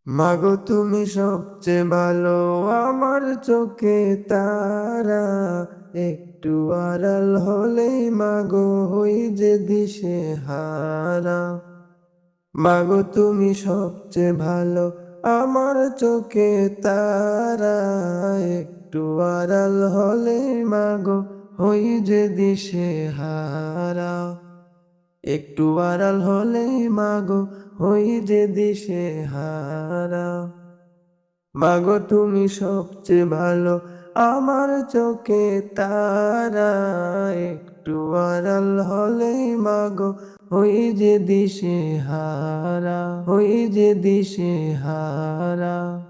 মাগো তুমি সবচেয়ে ভালো, আমার চোখে তারা। একটু আড়াল হলেই মাগো হই যে দিশে হারা। মাগো তুমি সবচেয়ে ভালো, আমার চোখে তারা। একটু আড়াল হলেই মাগো হই যে দিশে হারা। একটু আড়াল হলেই মাগো হই যে দিশে হারা। মাগো তুমি সবচেয়ে ভালো, আমার চোখে তারা। একটু আড়াল হলেই মাগো হই যে দিশে হারা, হই যে দিশে হারা।